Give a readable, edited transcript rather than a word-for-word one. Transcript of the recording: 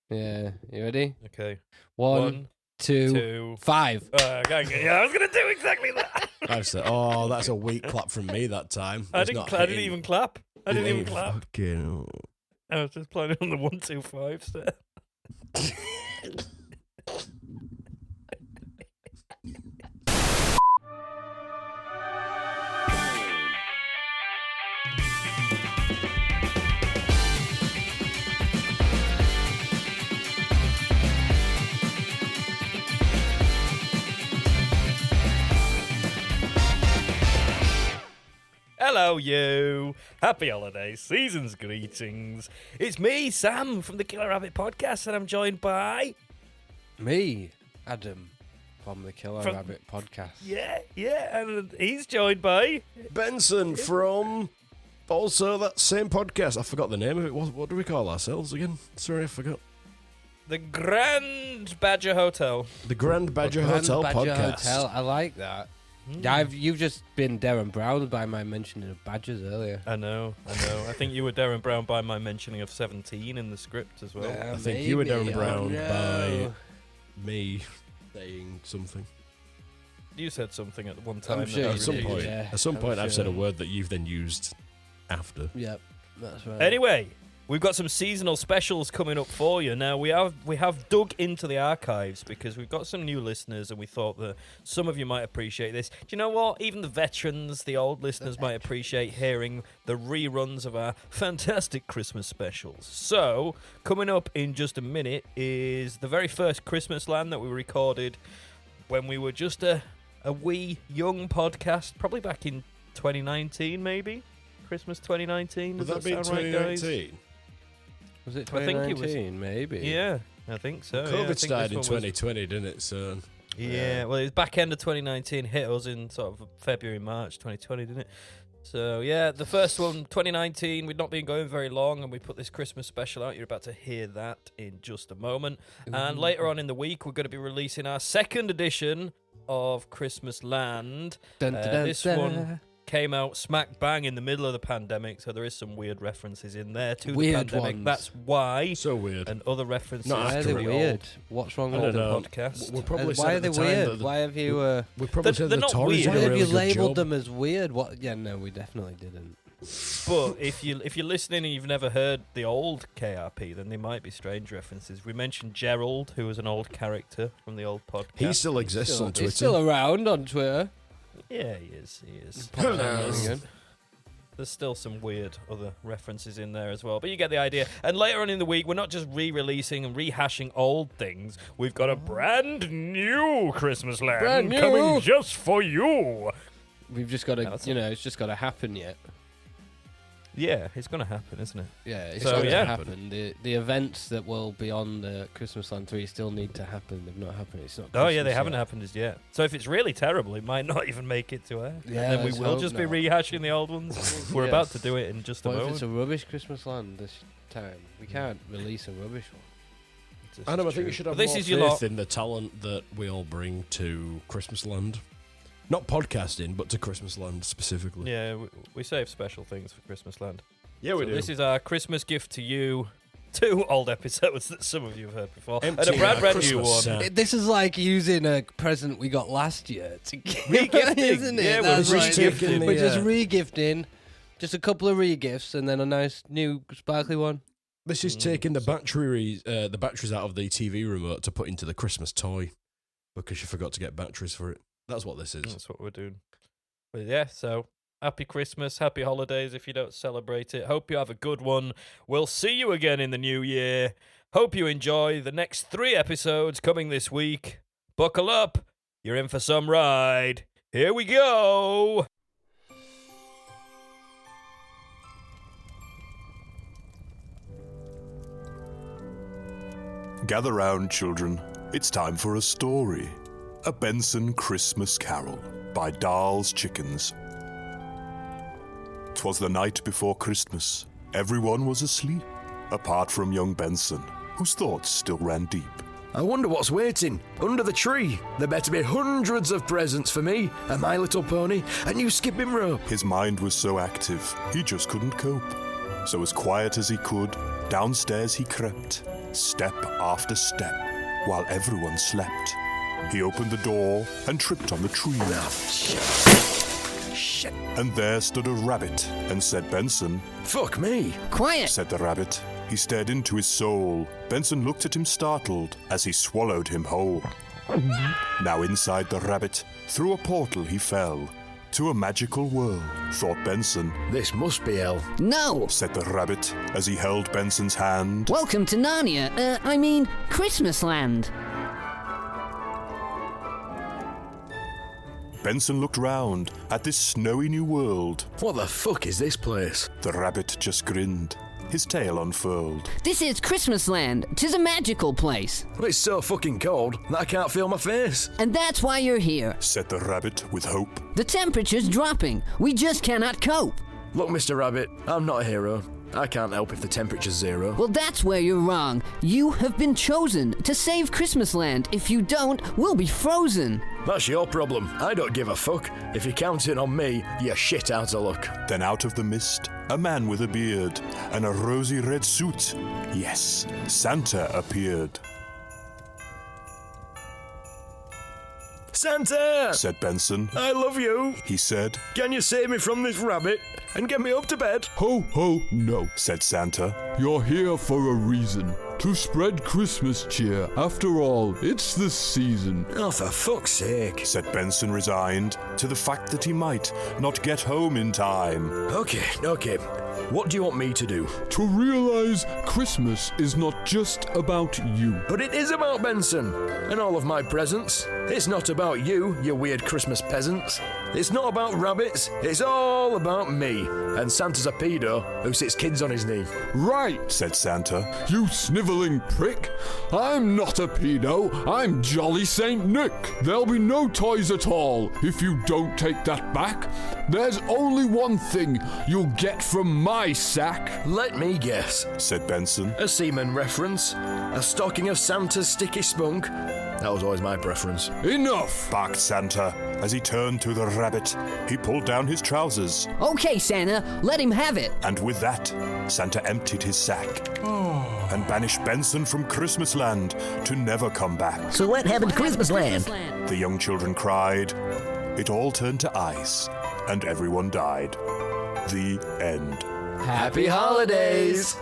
Yeah, you ready? Okay. 1, 2, 5. I was going to do exactly that. I've said, oh, that's a weak clap from me that time. I didn't even clap. I didn't even clap. Fucking... I was just playing on the 1, 2, 5 step. Hello, you. Happy holidays, season's greetings. It's me, Sam, from the Killer Rabbit Podcast, and I'm joined by... Me, Adam, from the Killer Rabbit Podcast. Yeah, and he's joined by... Benson from... Also, that same podcast. I forgot the name of it. What do we call ourselves again? Sorry, I forgot. The Grand Badger Hotel. The Grand Badger Grand Hotel Badger podcast. Hotel. I like that. You've just been Darren Brown by my mentioning of badgers earlier. I know. I think you were Darren Brown by my mentioning of 17 in the script as well. I think you were Darren Brown by me saying something. You said something at one time. I'm sure At some point, yeah. I've said a word that you've then used after. Yep, that's right. Anyway, we've got some seasonal specials coming up for you. Now, we have dug into the archives because we've got some new listeners and we thought that some of you might appreciate this. Do you know what? Even the veterans, the old listeners might appreciate hearing the reruns of our fantastic Christmas specials. So, coming up in just a minute is the very first Christmasland that we recorded when we were just a wee young podcast, probably back in 2019 maybe? Christmas 2019, Would does that be sound right, guys? 2019? Was it I think it 2019, maybe? Yeah, I think so. COVID I think started in this one was- 2020, didn't it? So Yeah, well, it was back end of 2019, hit us in sort of February, March 2020, didn't it? So, yeah, the first one, 2019, we'd not been going very long, and we put this Christmas special out. You're about to hear that in just a moment. And later on in the week, we're going to be releasing our second edition of Christmasland. Dun, dun, dun, This dun. one came out smack bang in the middle of the pandemic, so there is some weird references in there to Weird the pandemic. ones. That's why. so weird. And other references. Not Why are after they the weird? What's wrong I with don't them? know. Podcast. We're probably Why are they weird? that Why have you we probably They're said the not Tories weird. did why a have really you good labelled job. them as weird? What? Yeah, no, we definitely didn't. But if you're listening and you've never heard the old KRP, then they might be strange references. We mentioned Gerald, who was an old character from the old podcast. He still exists on Twitter. He's still around on Twitter. Yeah, he is. He is. Hello. There's still some weird other references in there as well, but you get the idea. And later on in the week, we're not just re-releasing and rehashing old things. We've got a brand new Christmasland Brand new. coming just for you. We've just got to, That's it's just got to happen yet. Yeah, it's going to happen, isn't it? Yeah, it's So, got yeah. to happen. The events that will be on the Christmasland 3 still need to happen. They've not happened. It's not. Oh, yeah, they Christmas haven't yet. happened as yet. So if it's really terrible, it might not even make it to air. Yeah, and then we let's will hope just be not. rehashing the old ones. We're Yeah. about to do it in just a What if moment. it's a rubbish Christmasland this time? We can't release a rubbish one. This Adam, I is think true. you should have But this more is your faith lot. in the talent that we all bring to Christmasland. Not podcasting, but to Christmasland specifically. Yeah, we save special things for Christmasland. Yeah, we So do. this is our Christmas gift to you. 2 old episodes that some of you have heard before. Empty and a brand new Christmas one. set. This is like using a present we got last year to give, Re-gifting. isn't it? Yeah, we're That's right. re-gifting We're just the, re-gifting. Just a couple of re-gifts and then a nice new sparkly one. This is taking the batteries out of the TV remote to put into the Christmas toy because you forgot to get batteries for it. That's what this is. That's what we're doing. But yeah, so happy Christmas, happy holidays if you don't celebrate it. Hope you have a good one. We'll see you again in the new year. Hope you enjoy the next 3 episodes coming this week. Buckle up. You're in for some ride. Here we go. Gather round, children. It's time for a story. A Benson Christmas Carol by Darl's Chickens. 'Twas the night before Christmas. Everyone was asleep, apart from young Benson, whose thoughts still ran deep. I wonder what's waiting under the tree. There better be hundreds of presents for me, and My Little Pony, a new skipping rope. His mind was so active, he just couldn't cope. So as quiet as he could, downstairs he crept, step after step, while everyone slept. He opened the door and tripped on the tree. Shit. And there stood a rabbit and said, "Benson." Fuck me. Quiet! Said the rabbit. He stared into his soul. Benson looked at him startled as he swallowed him whole. Now inside the rabbit, through a portal he fell. To a magical world, thought Benson. This must be hell. No! Said the rabbit as he held Benson's hand. Welcome to Narnia. Christmasland. Benson looked round at this snowy new world. What the fuck is this place? The rabbit just grinned, his tail unfurled. This is Christmasland. 'Tis a magical place. It's so fucking cold that I can't feel my face. And that's why you're here. Said the rabbit with hope. The temperature's dropping. We just cannot cope. Look, Mr. Rabbit, I'm not a hero. I can't help if the temperature's 0. Well, that's where you're wrong. You have been chosen to save Christmasland. If you don't, we'll be frozen. That's your problem. I don't give a fuck. If you're counting on me, you're shit out of luck. Then out of the mist, a man with a beard and a rosy red suit. Yes, Santa appeared. Santa! Said Benson. I love you. He said. Can you save me from this rabbit and get me up to bed? Ho, ho, no. Said Santa. You're here for a reason. To spread Christmas cheer. After all, it's the season. Oh, for fuck's sake. Said Benson, resigned to the fact that he might not get home in time. Okay. What do you want me to do? To realize Christmas is not just about you. But it is about Benson and all of my presents. It's not about you, you weird Christmas peasants. It's not about rabbits. It's all about me. And Santa's a pedo who sits kids on his knee. Right, Said Santa. you snivelling prick. I'm not a pedo. I'm Jolly Saint Nick. There'll be no toys at all if you don't take that back. There's only one thing you'll get from my sack. Let me guess. Said Benson. A seaman reference? A stocking of Santa's sticky spunk? That was always my preference. Enough. Barked Santa as he turned to the rabbit. He pulled down his trousers. Okay, Santa, let him have it. And with that, Santa emptied his sack and banished Benson from Christmasland to never come back. So what happened to Christmasland? The young children cried. It all turned to ice, and everyone died. The end. Happy holidays!